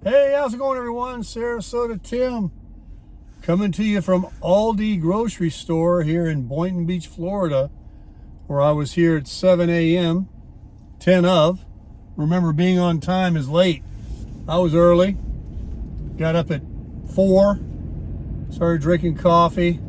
Hey, how's it going, everyone? Sarasota Tim coming to you from Aldi grocery store here in Boynton Beach, Florida, where I was here at 7 a.m., 10 of. Remember, being on time is late. I was early, got up at 4, started drinking coffee,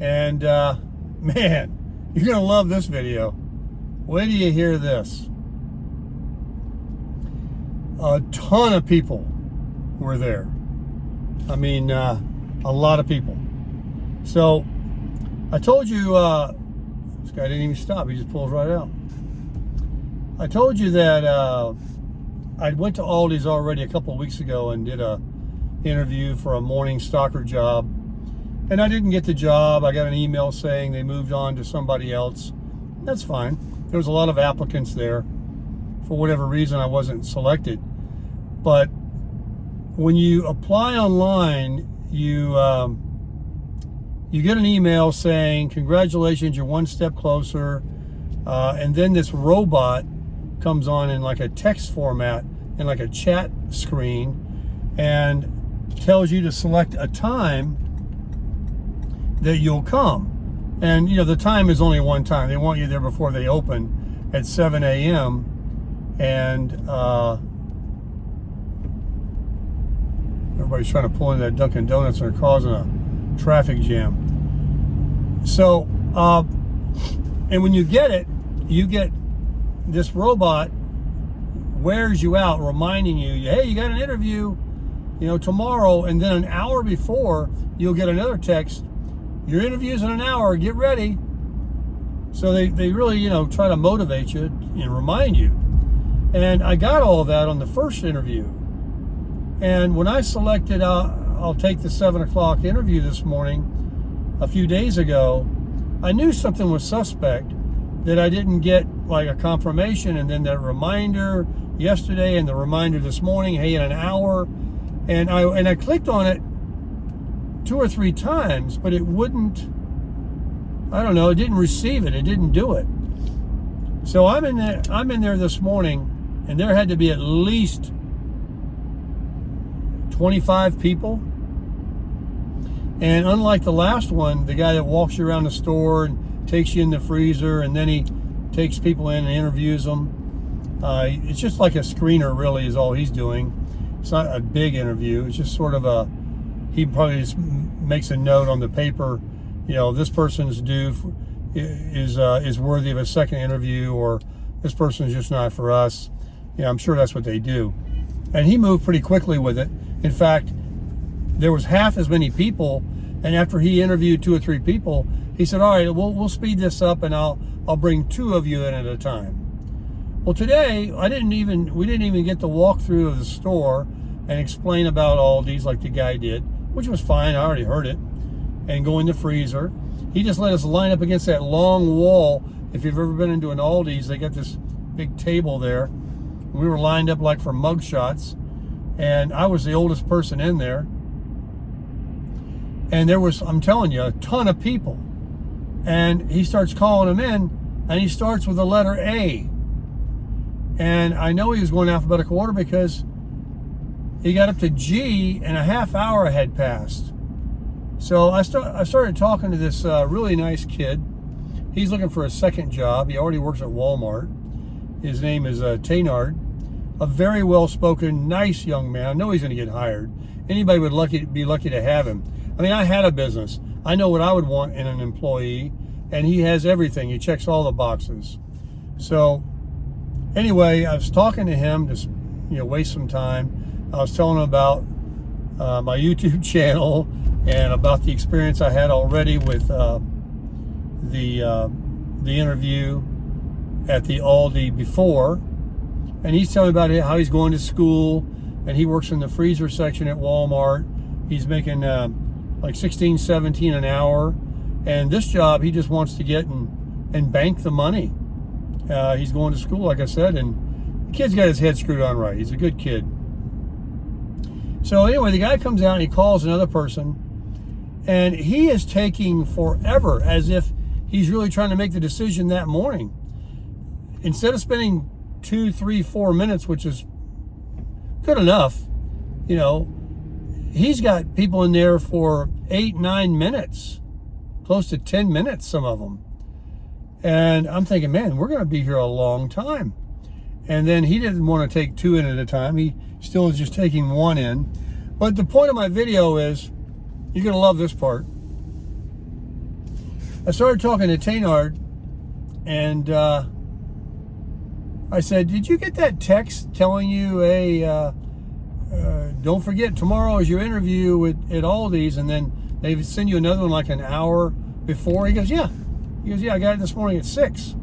and man, you're gonna love this video. Wait till you hear this. A ton of people were there. I mean, a lot of people. So I told you, this guy didn't even stop. He just pulls right out. I told you that I went to Aldi's already a couple of weeks ago and did a interview for a morning stalker job. And I didn't get the job. I got an email saying they moved on to somebody else. That's fine. There was a lot of applicants there. For whatever reason, I wasn't selected. But when you apply online, you get an email saying, congratulations, you're one step closer. And then this robot comes on in like a text format and like a chat screen and tells you to select a time that you'll come. And, you know, the time is only one time. They want you there before they open at 7 a.m. And everybody's trying to pull in that Dunkin' Donuts and they're causing a traffic jam. So, and when you get this robot wears you out, reminding you, hey, you got an interview, you know, tomorrow. And then an hour before, you'll get another text, your interview's in an hour, get ready. So they really, you know, try to motivate you and remind you. And I got all of that on the first interview. And when I selected, I'll take the 7 o'clock interview this morning, a few days ago, I knew something was suspect, that I didn't get like a confirmation and then that reminder yesterday and the reminder this morning, hey, in an hour. And I clicked on it 2 or 3 times, but it wouldn't, I don't know, it didn't receive it. It didn't do it. So I'm in there this morning, and there had to be at least 25 people. And unlike the last one, the guy that walks you around the store and takes you in the freezer, and then he takes people in and interviews them, it's just like a screener, really, is all he's doing. It's not a big interview. It's just sort of he probably just makes a note on the paper, you know, this person's is worthy of a second interview, or this person is just not for us. Yeah, I'm sure that's what they do. And he moved pretty quickly with it. In fact, there was half as many people, and after he interviewed 2 or 3 people, he said, all right, we'll speed this up, and I'll bring 2 of you in at a time. Well, today we didn't even get the walkthrough of the store and explain about Aldi's like the guy did, which was fine. I already heard it. And go in the freezer. He just let us line up against that long wall. If you've ever been into an Aldi's, they got this big table there. We were lined up like for mug shots, and I was the oldest person in there. And there was, I'm telling you, a ton of people. And he starts calling them in, and he starts with the letter A. And I know he was going alphabetical order because he got up to G and a half hour had passed. So I started talking to this really nice kid. He's looking for a second job. He already works at Walmart. His name is Taynard. A very well-spoken, nice young man. I know he's going to get hired. Anybody would be lucky to have him. I mean, I had a business. I know what I would want in an employee, and he has everything. He checks all the boxes. So anyway, I was talking to him, just, you know, waste some time. I was telling him about my YouTube channel and about the experience I had already with the interview at the Aldi before. And he's telling me about how he's going to school, and he works in the freezer section at Walmart. He's making like 16, 17 an hour. And this job, he just wants to get and bank the money. He's going to school, like I said, and the kid's got his head screwed on right. He's a good kid. So anyway, the guy comes out and he calls another person, and he is taking forever, as if he's really trying to make the decision that morning. Instead of spending 2, 3, 4 minutes, which is good enough, you know, he's got people in there for 8-9 minutes, close to 10 minutes, some of them. And I'm thinking, man, we're going to be here a long time. And then he didn't want to take 2 in at a time. He still is just taking 1 in. But the point of my video is, you're going to love this part. I started talking to Taynard, and I said, did you get that text telling you, hey, don't forget, tomorrow is your interview at Aldi's, and then they send you another one like an hour before? He goes, yeah. He goes, yeah, I got it this morning at 6.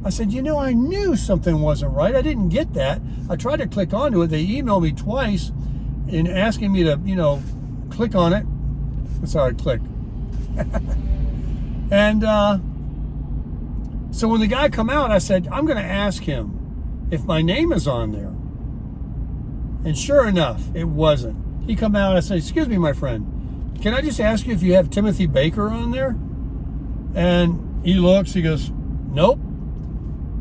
I said, you know, I knew something wasn't right. I didn't get that. I tried to click onto it. They emailed me twice and asking me to, you know, click on it. That's how I click. And so when the guy come out, I said, I'm going to ask him if my name is on there. And sure enough, it wasn't. He come out, I said, excuse me, my friend, can I just ask you if you have Timothy Baker on there? And he looks, he goes, nope.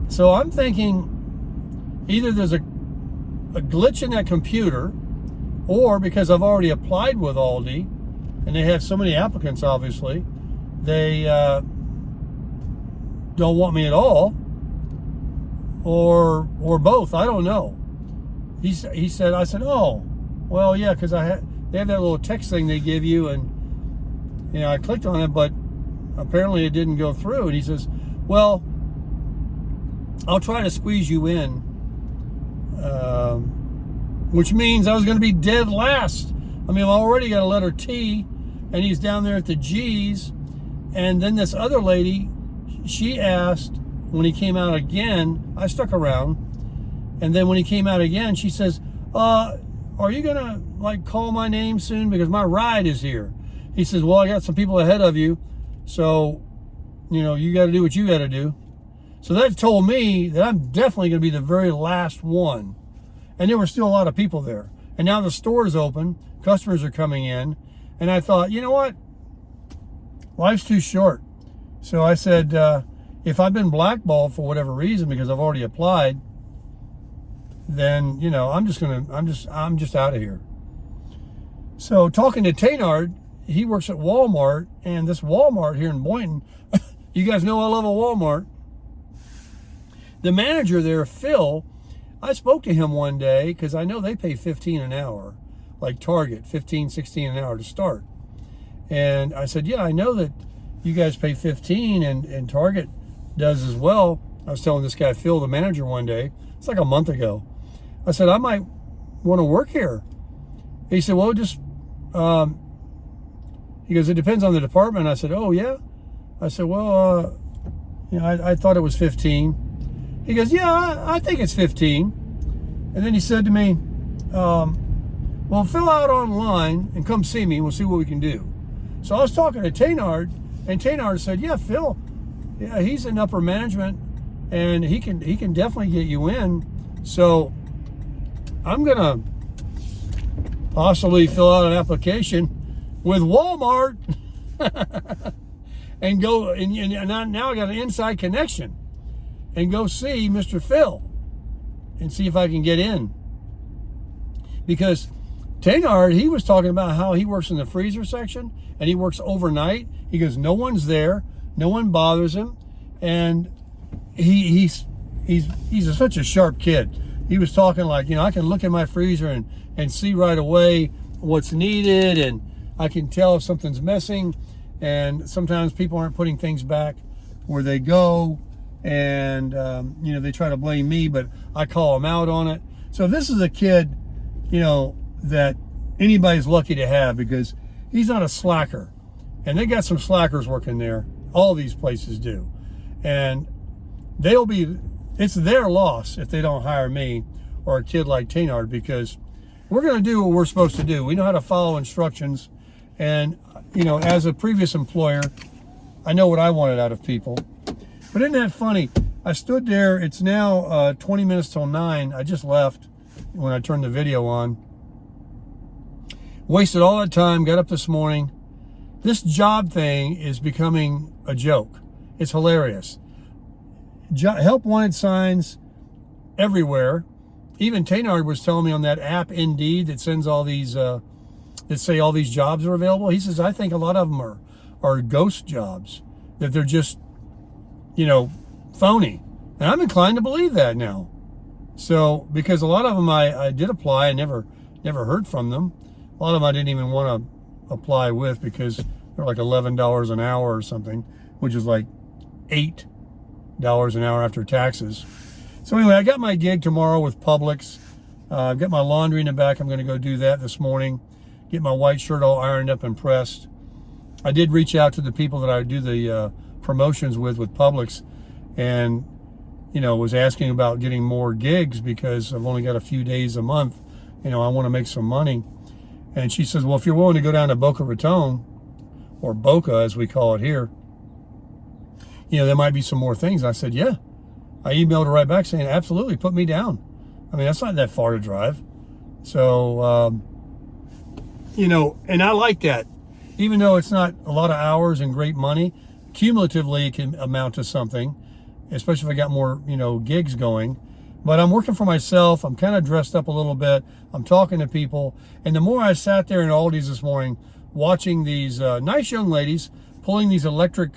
So I'm thinking either there's a glitch in that computer, or because I've already applied with Aldi, and they have so many applicants, obviously, they don't want me at all, or both. I don't know. He said, I said, oh, well, yeah, because they have that little text thing they give you, and you know, I clicked on it, but apparently it didn't go through. And he says, well, I'll try to squeeze you in, which means I was going to be dead last. I mean, I've already got a letter T, and he's down there at the G's. And then this other lady, she asked when he came out again, I stuck around, and then when he came out again, she says, are you going to like call my name soon? Because my ride is here. He says, well, I got some people ahead of you, so, you know, you got to do what you got to do. So that told me that I'm definitely going to be the very last one. And there were still a lot of people there. And now the store's open, customers are coming in, and I thought, you know what? Life's too short. So I said, if I've been blackballed for whatever reason because I've already applied, then, you know, I'm just out of here. So talking to Taynard, he works at Walmart, and this Walmart here in Boynton, you guys know I love a Walmart. The manager there, Phil, I spoke to him one day because I know they pay $15 an hour, like Target, $15, $16 an hour to start. And I said, yeah, I know that you guys pay $15 and Target does as well. I was telling this guy, Phil, the manager, one day, it's like a month ago. I said, I might want to work here. He said, well, just, he goes, it depends on the department. I said, oh, yeah? I said, well, you know, I thought it was 15. He goes, yeah, I think it's 15. And then he said to me, well, fill out online and come see me. We'll see what we can do. So I was talking to Taynard, and Taynard said, yeah, Phil, yeah, he's in upper management, and he can definitely get you in. So I'm going to possibly fill out an application with Walmart and go, and now I got an inside connection, and go see Mr. Phil and see if I can get in. Because Taynard, he was talking about how he works in the freezer section and he works overnight. He goes, no one's there, no one bothers him, and he's such a sharp kid. He was talking like, you know, I can look in my freezer and see right away what's needed, and I can tell if something's missing, and sometimes people aren't putting things back where they go, and you know, they try to blame me, but I call them out on it. So this is a kid, you know, that anybody's lucky to have, because he's not a slacker, and they got some slackers working there. All these places do, and it's their loss if they don't hire me or a kid like Taynard, because we're going to do what we're supposed to do. We know how to follow instructions, and you know, as a previous employer, I know what I wanted out of people. But isn't that funny? I stood there, it's now 20 minutes till 9. I just left when I turned the video on. Wasted all that time, got up this morning. This job thing is becoming a joke. It's hilarious. Help wanted signs everywhere. even Taynard was telling me on that app, Indeed, that sends all these, that say all these jobs are available. He says, I think a lot of them are ghost jobs, that they're just, phony. And I'm inclined to believe that now. So, because a lot of them I did apply and never heard from them. A lot of them I didn't even want to apply with because they're like $11 an hour or something, which is like $8 an hour after taxes. So anyway, I got my gig tomorrow with Publix. I've got my laundry in the back. I'm going to go do that this morning. Get my white shirt all ironed up and pressed. I did reach out to the people that I do the promotions with Publix, and was asking about getting more gigs because I've only got a few days a month. I want to make some money. And she says, well, if you're willing to go down to Boca Raton, or Boca as we call it here, there might be some more things. I said, yeah. I emailed her right back saying, absolutely, put me down. I mean, that's not that far to drive. So, and I like that. Even though it's not a lot of hours and great money, cumulatively it can amount to something, especially if I got more, gigs going. But I'm working for myself. I'm kind of dressed up a little bit. I'm talking to people. And the more I sat there in Aldi's this morning watching these nice young ladies pulling these electric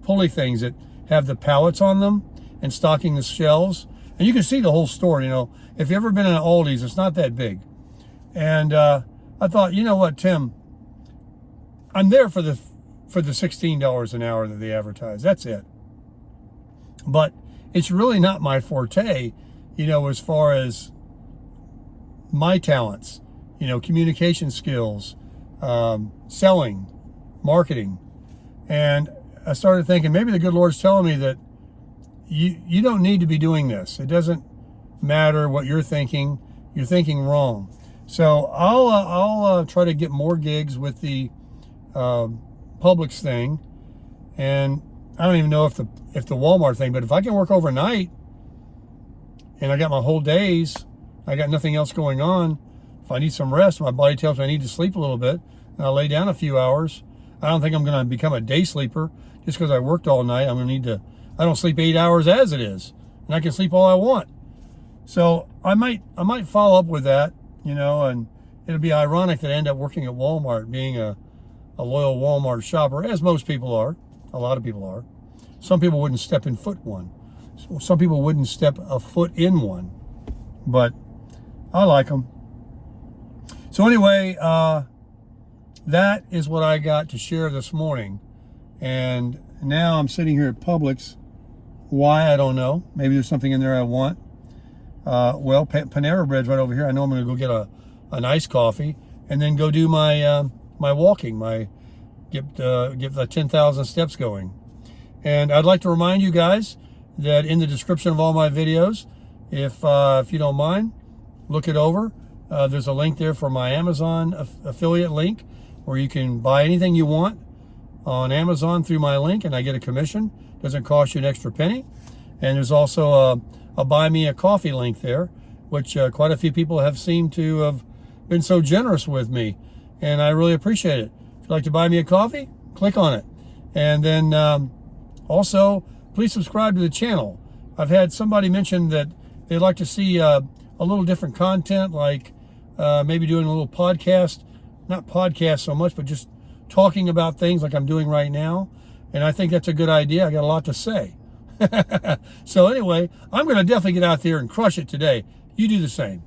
pulley things that have the pallets on them and stocking the shelves. And you can see the whole store, If you've ever been in Aldi's, it's not that big. And I thought, you know what, Tim? I'm there for the $16 an hour that they advertise. That's it. But it's really not my forte, as far as my talents, communication skills, selling, marketing. And I started thinking maybe the good Lord's telling me that you don't need to be doing this. It doesn't matter what you're thinking. You're thinking wrong. So I'll try to get more gigs with the Publix thing, and I don't even know if the Walmart thing, but if I can work overnight and I got my whole days, I got nothing else going on. If I need some rest, my body tells me I need to sleep a little bit, and I'll lay down a few hours. I don't think I'm going to become a day sleeper just because I worked all night. I'm going to need to. I don't sleep 8 hours as it is, and I can sleep all I want. So I might follow up with that, and it'll be ironic that I end up working at Walmart, being a loyal Walmart shopper, as most people are. A lot of people are. Some people wouldn't step in one. Some people wouldn't step a foot in one, but I like them. So anyway, that is what I got to share this morning. And now I'm sitting here at Publix. Why, I don't know. Maybe there's something in there I want. Well, Panera Bread's right over here. I know I'm going to go get an iced coffee and then go do my my walking, get the 10,000 steps going. And I'd like to remind you guys that in the description of all my videos, if you don't mind, look it over. There's a link there for my Amazon affiliate link where you can buy anything you want on Amazon through my link, and I get a commission. Doesn't cost you an extra penny. And there's also a buy me a coffee link there, which quite a few people have seemed to have been so generous with me, and I really appreciate it. If you'd like to buy me a coffee, click on it. And then also, please subscribe to the channel. I've had somebody mention that they'd like to see a little different content, like maybe doing a little podcast, not podcast so much, but just talking about things like I'm doing right now. And I think that's a good idea. I got a lot to say. So anyway, I'm going to definitely get out there and crush it today. You do the same.